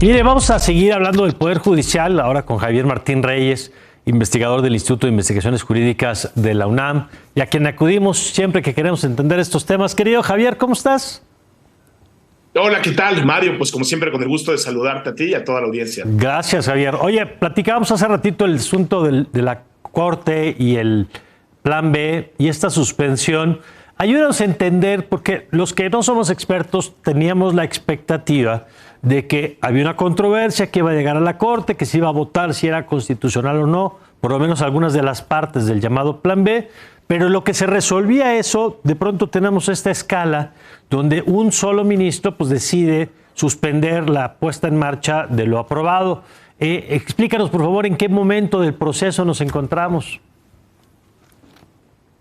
Mire, vamos a seguir hablando del Poder Judicial, ahora con Javier Martín Reyes, investigador del Instituto de Investigaciones Jurídicas de la UNAM, y a quien acudimos siempre que queremos entender estos temas. Querido Javier, ¿cómo estás? Hola, ¿qué tal, Mario? Pues como siempre, con el gusto de saludarte a ti y a toda la audiencia. Gracias, Javier. Oye, platicábamos hace ratito el asunto de la Corte y el Plan B y esta suspensión. Ayúdanos a entender, porque los que no somos expertos teníamos la expectativa de que había una controversia que iba a llegar a la Corte, que se iba a votar si era constitucional o no, por lo menos algunas de las partes del llamado Plan B, pero lo que se resolvía eso, de pronto tenemos esta escala donde un solo ministro pues decide suspender la puesta en marcha de lo aprobado. Explícanos, por favor, en qué momento del proceso nos encontramos.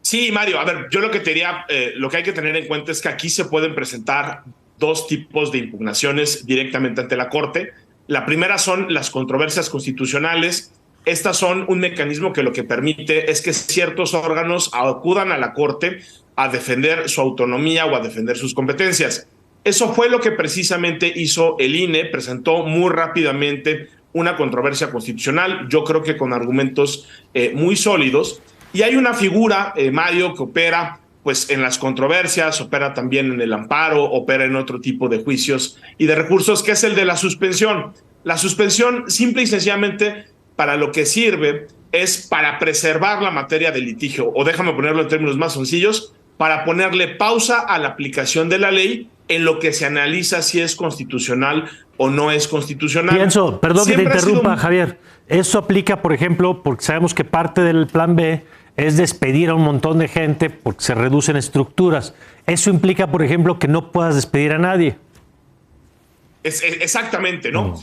Sí, Mario, a ver, yo lo que te diría, lo que hay que tener en cuenta es que aquí se pueden presentar dos tipos de impugnaciones directamente ante la Corte. La primera son las controversias constitucionales. Estas son un mecanismo que lo que permite es que ciertos órganos acudan a la Corte a defender su autonomía o a defender sus competencias. Eso fue lo que precisamente hizo el INE, presentó muy rápidamente una controversia constitucional, yo creo que con argumentos muy sólidos. Y hay una figura, Mario, que opera pues en las controversias, opera también en el amparo, opera en otro tipo de juicios y de recursos, que es el de la suspensión. La suspensión, simple y sencillamente, para lo que sirve es para preservar la materia del litigio, o déjame ponerlo en términos más sencillos, para ponerle pausa a la aplicación de la ley en lo que se analiza si es constitucional o no es constitucional. Pienso, perdón que te interrumpa, Javier, eso aplica, por ejemplo, porque sabemos que parte del Plan B es despedir a un montón de gente porque se reducen estructuras. Eso implica, por ejemplo, que no puedas despedir a nadie. Exactamente, ¿no?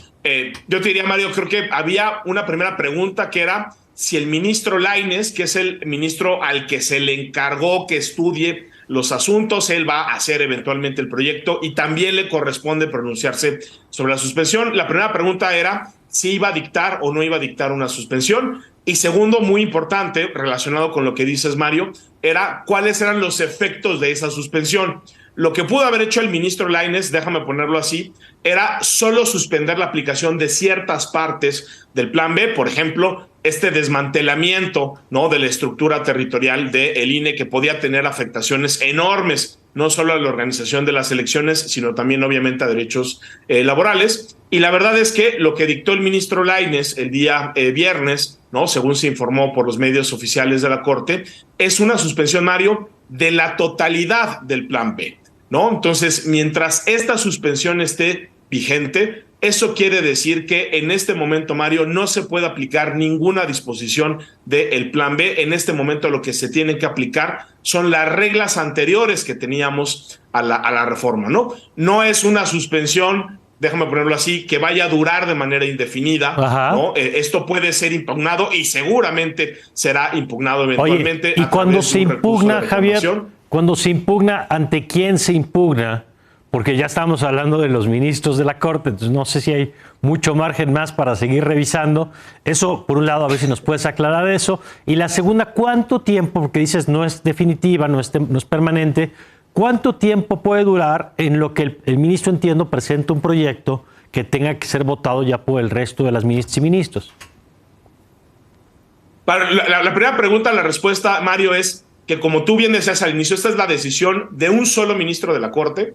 Yo te diría, Mario, creo que había una primera pregunta que era si el ministro Lainez, que es el ministro al que se le encargó que estudie los asuntos, él va a hacer eventualmente el proyecto y también le corresponde pronunciarse sobre la suspensión. La primera pregunta era si iba a dictar o no iba a dictar una suspensión. Y segundo, muy importante, relacionado con lo que dices, Mario, era cuáles eran los efectos de esa suspensión. Lo que pudo haber hecho el ministro Lainez, déjame ponerlo así, era solo suspender la aplicación de ciertas partes del Plan B, por ejemplo, este desmantelamiento, ¿no?, de la estructura territorial del INE, que podía tener afectaciones enormes, no solo a la organización de las elecciones, sino también obviamente a derechos laborales. Y la verdad es que lo que dictó el ministro Lainez el día viernes, ¿no?, según se informó por los medios oficiales de la Corte, es una suspensión, Mario, de la totalidad del Plan B, ¿no? Entonces, mientras esta suspensión esté vigente, eso quiere decir que en este momento, Mario, no se puede aplicar ninguna disposición del Plan B. En este momento lo que se tiene que aplicar son las reglas anteriores que teníamos a la reforma, ¿no? No es una suspensión, déjame ponerlo así, que vaya a durar de manera indefinida, ¿no? Esto puede ser impugnado y seguramente será impugnado eventualmente. Oye, y cuando se impugna, Javier, cuando se impugna, ¿ante quién se impugna? Porque ya estamos hablando de los ministros de la Corte, entonces no sé si hay mucho margen más para seguir revisando. Eso, por un lado, a ver si nos puedes aclarar eso. Y la segunda, ¿cuánto tiempo? Porque dices no es definitiva, no es permanente. ¿Cuánto tiempo puede durar en lo que el ministro, entiendo, presenta un proyecto que tenga que ser votado ya por el resto de las ministras y ministros? Para la primera pregunta, la respuesta, Mario, es que, como tú bien decías al inicio, esta es la decisión de un solo ministro de la Corte.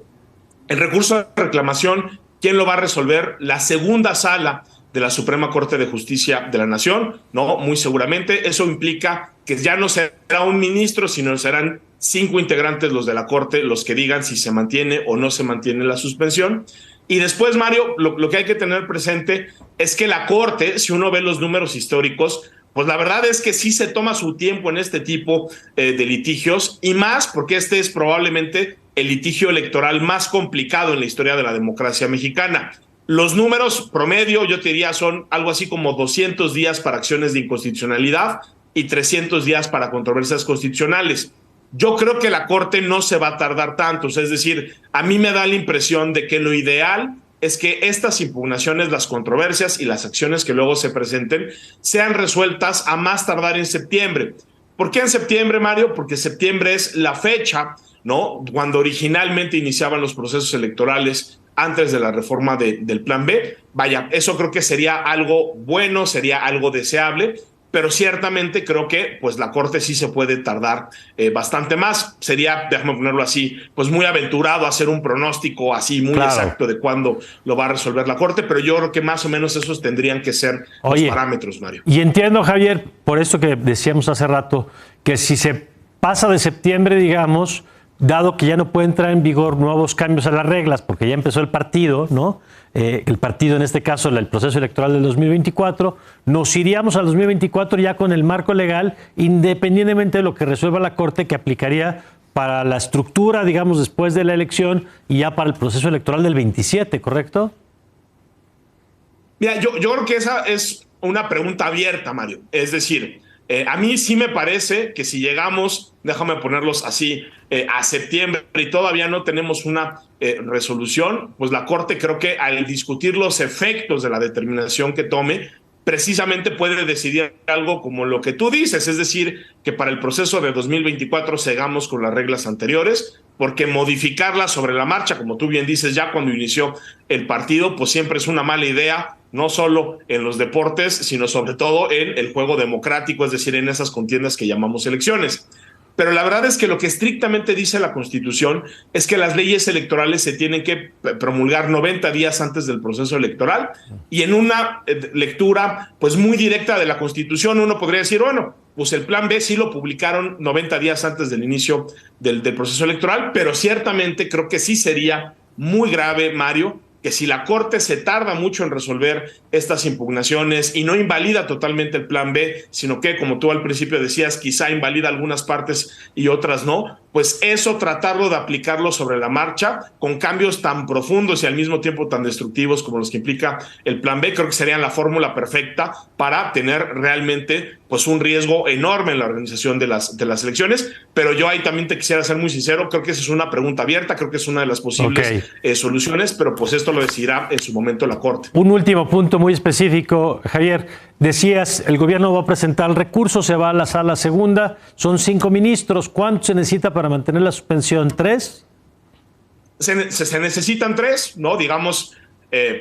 El recurso de reclamación, ¿quién lo va a resolver? La segunda sala de la Suprema Corte de Justicia de la Nación, ¿no? Muy seguramente. Eso implica que ya no será un ministro, sino serán 5 integrantes los de la Corte los que digan si se mantiene o no se mantiene la suspensión. Y después, Mario, lo que hay que tener presente es que la Corte, si uno ve los números históricos, pues la verdad es que sí se toma su tiempo en este tipo de litigios, y más porque este es probablemente el litigio electoral más complicado en la historia de la democracia mexicana. Los números promedio, yo te diría, son algo así como 200 días para acciones de inconstitucionalidad y 300 días para controversias constitucionales. Yo creo que la Corte no se va a tardar tanto, es decir, a mí me da la impresión de que lo ideal es que estas impugnaciones, las controversias y las acciones que luego se presenten sean resueltas a más tardar en septiembre. ¿Por qué en septiembre, Mario? Porque septiembre es la fecha, ¿no?, cuando originalmente iniciaban los procesos electorales antes de la reforma del Plan B. Vaya, eso creo que sería algo bueno, sería algo deseable, pero ciertamente creo que pues la Corte sí se puede tardar bastante más. Sería, déjame ponerlo así, pues muy aventurado hacer un pronóstico así muy exacto de cuándo lo va a resolver la Corte, pero yo creo que más o menos esos tendrían que ser los parámetros, Mario. Y entiendo, Javier, por eso que decíamos hace rato, que si se pasa de septiembre, digamos, dado que ya no pueden entrar en vigor nuevos cambios a las reglas, porque ya empezó el partido, ¿no? El partido, en este caso, el proceso electoral del 2024, nos iríamos al 2024 ya con el marco legal, independientemente de lo que resuelva la Corte, que aplicaría para la estructura, digamos, después de la elección y ya para el proceso electoral del 27, ¿correcto? Mira, yo creo que esa es una pregunta abierta, Mario. Es decir, a mí sí me parece que si llegamos, déjame ponerlos así, a septiembre y todavía no tenemos una resolución, pues la Corte creo que al discutir los efectos de la determinación que tome, precisamente puede decidir algo como lo que tú dices, es decir, que para el proceso de 2024 sigamos con las reglas anteriores, porque modificarlas sobre la marcha, como tú bien dices, ya cuando inició el partido, pues siempre es una mala idea, no solo en los deportes, sino sobre todo en el juego democrático, es decir, en esas contiendas que llamamos elecciones. Pero la verdad es que lo que estrictamente dice la Constitución es que las leyes electorales se tienen que promulgar 90 días antes del proceso electoral, y en una lectura pues muy directa de la Constitución uno podría decir, bueno, pues el Plan B sí lo publicaron 90 días antes del inicio del proceso electoral, pero ciertamente creo que sí sería muy grave, Mario, que si la Corte se tarda mucho en resolver estas impugnaciones y no invalida totalmente el Plan B, sino que, como tú al principio decías, quizá invalida algunas partes y otras no, pues eso tratarlo de aplicarlo sobre la marcha con cambios tan profundos y al mismo tiempo tan destructivos como los que implica el Plan B, creo que sería la fórmula perfecta para tener realmente pues un riesgo enorme en la organización de las elecciones. Pero yo ahí también te quisiera ser muy sincero, creo que esa es una pregunta abierta, creo que es una de las posibles soluciones, pero pues esto lo decidirá en su momento la Corte. Un último punto muy específico, Javier. Decías, el gobierno va a presentar el recurso, se va a la sala segunda, son 5 ministros. ¿Cuánto se necesita para mantener la suspensión? ¿3? Se necesitan 3, ¿no? Digamos,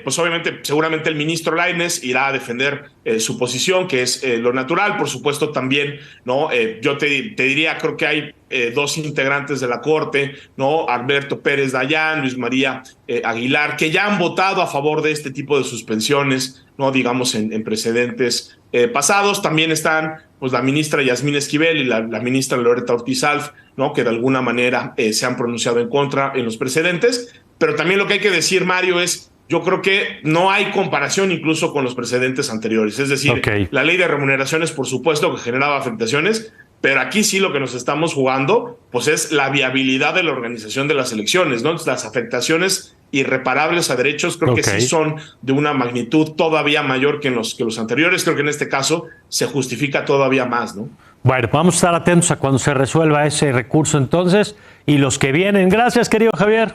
pues obviamente, seguramente el ministro Lainez irá a defender su posición, que es lo natural. Por supuesto, también, ¿no? Yo te diría, creo que hay 2 integrantes de la Corte, ¿no? Alberto Pérez Dayán, Luis María Aguilar, que ya han votado a favor de este tipo de suspensiones, ¿no? Digamos, en precedentes pasados. También están pues la ministra Yasmín Esquivel y la ministra Loretta Ortiz Alf, ¿no? Que de alguna manera se han pronunciado en contra en los precedentes. Pero también lo que hay que decir, Mario, es yo creo que no hay comparación incluso con los precedentes anteriores. Es decir, la ley de remuneraciones, por supuesto, que generaba afectaciones, pero aquí sí lo que nos estamos jugando pues es la viabilidad de la organización de las elecciones, ¿no? Las afectaciones irreparables a derechos creo que sí son de una magnitud todavía mayor que los anteriores. Creo que en este caso se justifica todavía más, ¿no? Bueno, vamos a estar atentos a cuando se resuelva ese recurso entonces y los que vienen. Gracias, querido Javier.